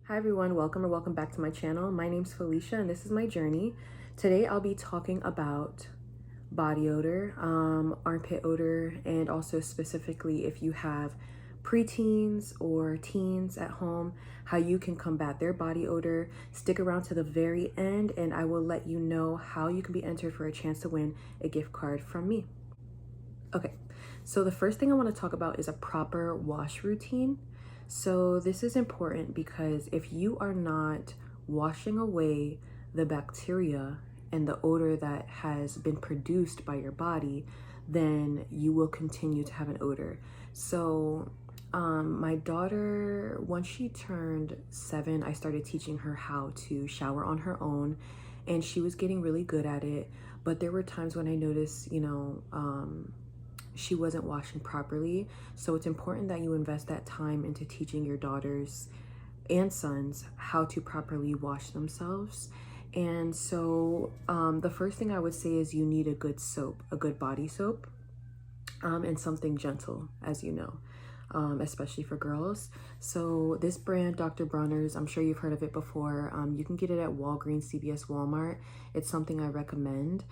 Hi everyone, welcome or welcome back to my channel. My name's Felicia and this is my journey. Today I'll be talking about body odor, armpit odor, and also specifically if you have preteens or teens at home, how you can combat their body odor. Stick around to the very end and I will let you know how you can be entered for a chance to win a gift card from me. Okay, so the first thing I want to talk about is a proper wash routine. So this is important because if you are not washing away the bacteria and the odor that has been produced by your body, then you will continue to have an odor. So my daughter, once she turned 7, I started teaching her how to shower on her own, and she was getting really good at it. But there were times when I noticed, she wasn't washing properly. So it's important that you invest that time into teaching your daughters and sons how to properly wash themselves. And so the first thing I would say is you need a good soap, a good body soap, and something gentle, as you know, especially for girls. So this brand, Dr. Bronner's, I'm sure you've heard of it before. You can get it at Walgreens, CVS, Walmart. It's something I recommend.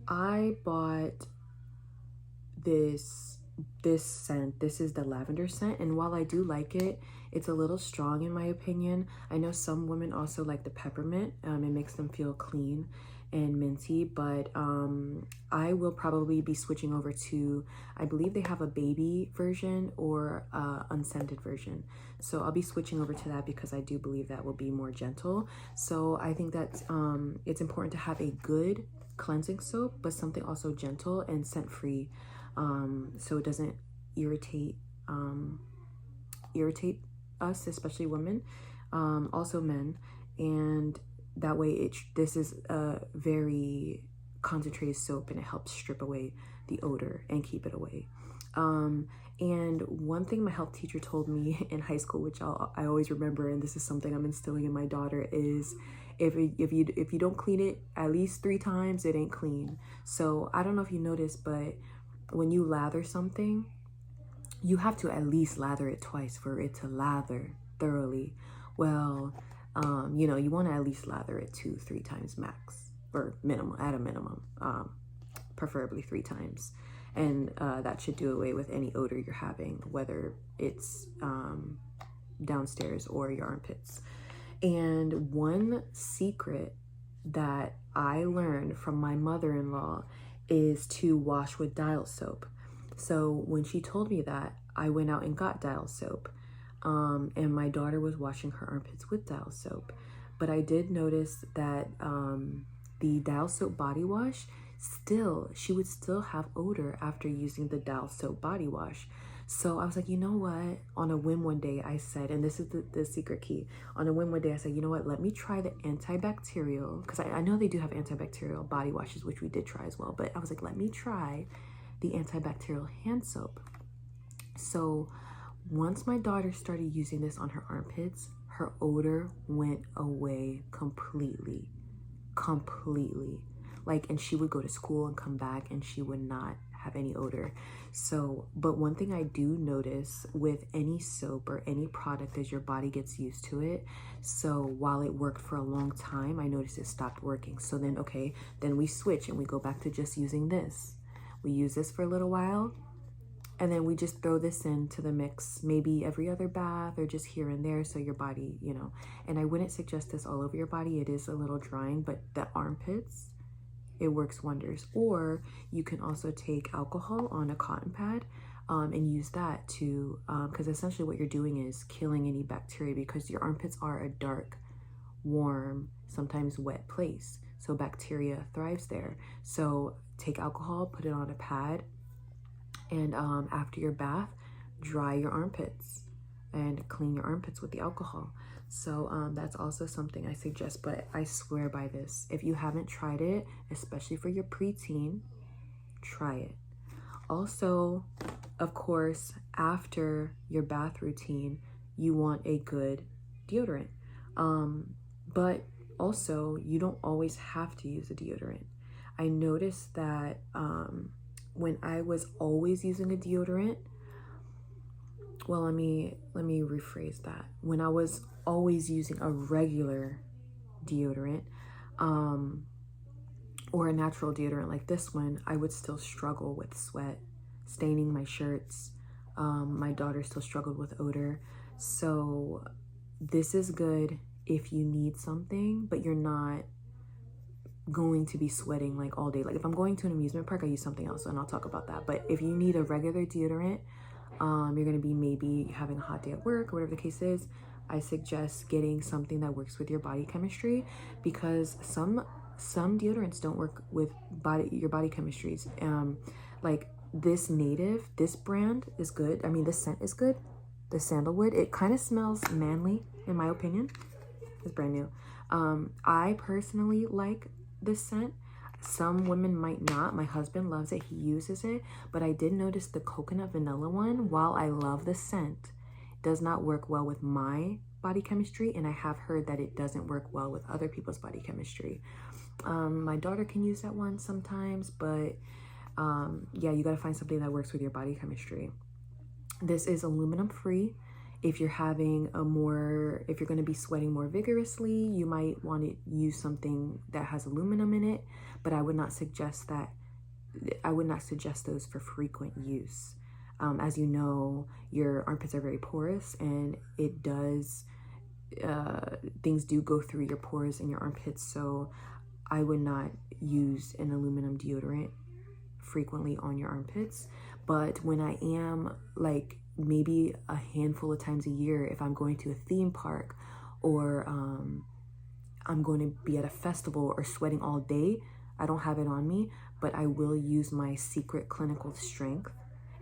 I bought this scent. This is the lavender scent, and while I do like it, it's a little strong in my opinion. I know some women also like the peppermint. It makes them feel clean and minty, but I will probably be switching over to, I believe they have a baby version or unscented version, so I'll be switching over to that because I do believe that will be more gentle. So I think that it's important to have a good cleansing soap, but something also gentle and scent free, so it doesn't irritate us, especially women, also men. And that way this is a very concentrated soap and it helps strip away the odor and keep it away. And one thing my health teacher told me in high school, which I always remember, and this is something I'm instilling in my daughter, is if you don't clean it at least 3 times, it ain't clean. So I don't know if you noticed, but when you lather something, you have to at least lather it twice for it to lather thoroughly. Well, you want to at least lather it 2-3 times max, or minimum, at a minimum, preferably 3 times. And that should do away with any odor you're having, whether it's downstairs or your armpits. And one secret that I learned from my mother-in-law is to wash with dial soap. So when she told me that, I went out and got dial soap. And my daughter was washing her armpits with dial soap. But I did notice that the dial soap body wash, she would still have odor after using the dial soap body wash. So I was like, you know what? On a whim one day, I said, and this is the secret key. On a whim one day, I said, you know what? Let me try the antibacterial, because I know they do have antibacterial body washes, which we did try as well. But I was like, let me try the antibacterial hand soap. So once my daughter started using this on her armpits, her odor went away completely. Like, and she would go to school and come back and she would not have any odor. So, but one thing I do notice with any soap or any product is your body gets used to it. So while it worked for a long time, I noticed it stopped working. So then, okay, then we switch and we go back to just using this. We use this for a little while, and then we just throw this into the mix, maybe every other bath or just here and there, so your body, and I wouldn't suggest this all over your body. It is a little drying, but the armpits, it works wonders. Or you can also take alcohol on a cotton pad and use that to, because essentially what you're doing is killing any bacteria, because your armpits are a dark, warm, sometimes wet place. So bacteria thrives there. So take alcohol, put it on a pad, and after your bath, dry your armpits and clean your armpits with the alcohol. So that's also something I suggest, but I swear by this. If you haven't tried it, especially for your preteen, try it. Also, of course, after your bath routine, you want a good deodorant. But also, you don't always have to use a deodorant. I noticed that when I was always using a deodorant, well, let me rephrase that. When I was always using a regular deodorant, or a natural deodorant like this one, I would still struggle with sweat, staining my shirts. My daughter still struggled with odor. So this is good if you need something, but you're not going to be sweating like all day. Like if I'm going to an amusement park, I use something else, and I'll talk about that. But if you need a regular deodorant, you're going to be maybe having a hot day at work or whatever the case is, I suggest getting something that works with your body chemistry, because some deodorants don't work with your body chemistries. Like this brand is good. I mean, this scent is good. The sandalwood, it kind of smells manly in my opinion. It's brand new. I personally like this scent. Some women might not. My husband loves it. He uses it. But I did notice the coconut vanilla one, while I love the scent, does not work well with my body chemistry. And I have heard that it doesn't work well with other people's body chemistry. My daughter can use that one sometimes. But yeah, you got to find something that works with your body chemistry. This is aluminum free. If you're having if you're going to be sweating more vigorously, you might want to use something that has aluminum in it, but I would not suggest those for frequent use. As you know, your armpits are very porous, and things do go through your pores in your armpits. So I would not use an aluminum deodorant frequently on your armpits. But when I am like maybe a handful of times a year, if I'm going to a theme park, or I'm going to be at a festival or sweating all day, I don't have it on me, but I will use my secret clinical strength,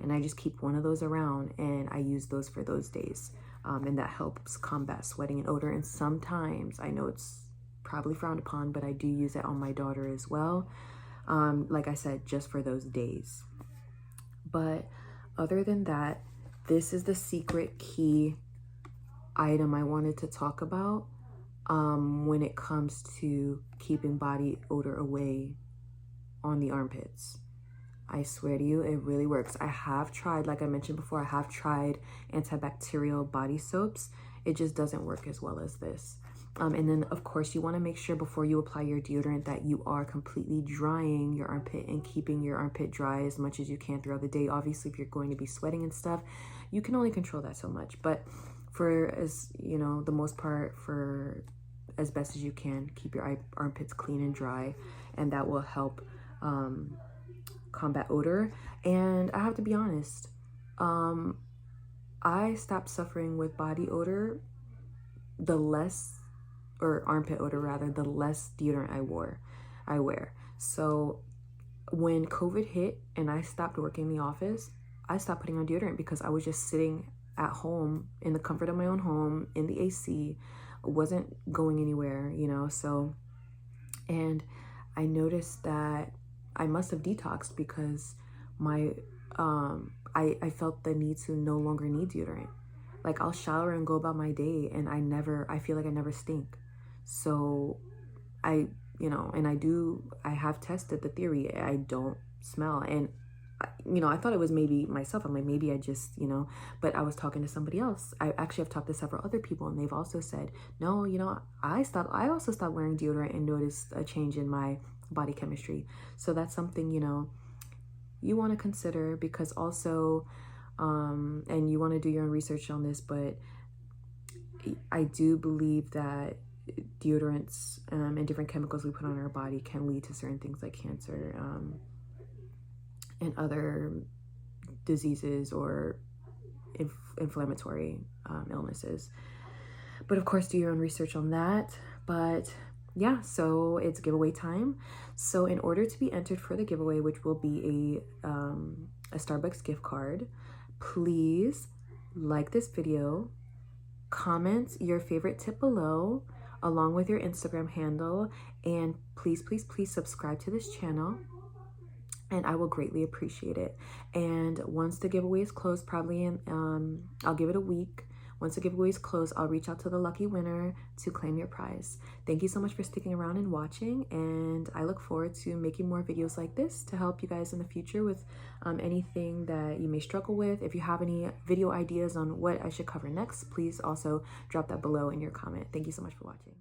and I just keep one of those around, and I use those for those days, and that helps combat sweating and odor. And sometimes, I know it's probably frowned upon, but I do use it on my daughter as well, like I said, just for those days. But other than that, this is the secret key item I wanted to talk about when it comes to keeping body odor away on the armpits. I swear to you, it really works. I have tried, like I mentioned before, I have tried antibacterial body soaps. It just doesn't work as well as this. And then, of course, you want to make sure before you apply your deodorant that you are completely drying your armpit and keeping your armpit dry as much as you can throughout the day. Obviously, if you're going to be sweating and stuff, you can only control that so much. But the most part, for as best as you can, keep your armpits clean and dry, and that will help combat odor. And I have to be honest, I stopped suffering with body odor armpit odor rather, the less deodorant I wear. So when COVID hit and I stopped working in the office, I stopped putting on deodorant because I was just sitting at home in the comfort of my own home in the AC, wasn't going anywhere, so, and I noticed that I must have detoxed because I felt the need to no longer need deodorant. Like I'll shower and go about my day, and I feel like I never stink. So I have tested the theory. I don't smell. And, I thought it was maybe myself. I'm like, maybe I just, but I was talking to somebody else. I actually have talked to several other people, and they've also said, no, I also stopped wearing deodorant and noticed a change in my body chemistry. So that's something, you want to consider, because also, and you want to do your own research on this, but I do believe that deodorants and different chemicals we put on our body can lead to certain things like cancer and other diseases or inflammatory illnesses. But of course, do your own research on that. But yeah, so it's giveaway time. So in order to be entered for the giveaway, which will be a Starbucks gift card, please like this video, comment your favorite tip below along with your Instagram handle, and please subscribe to this channel, and I will greatly appreciate it. And once the giveaway is closed, probably I'll give it a week. Once the giveaways close, I'll reach out to the lucky winner to claim your prize. Thank you so much for sticking around and watching, and I look forward to making more videos like this to help you guys in the future with anything that you may struggle with. If you have any video ideas on what I should cover next, please also drop that below in your comment. Thank you so much for watching.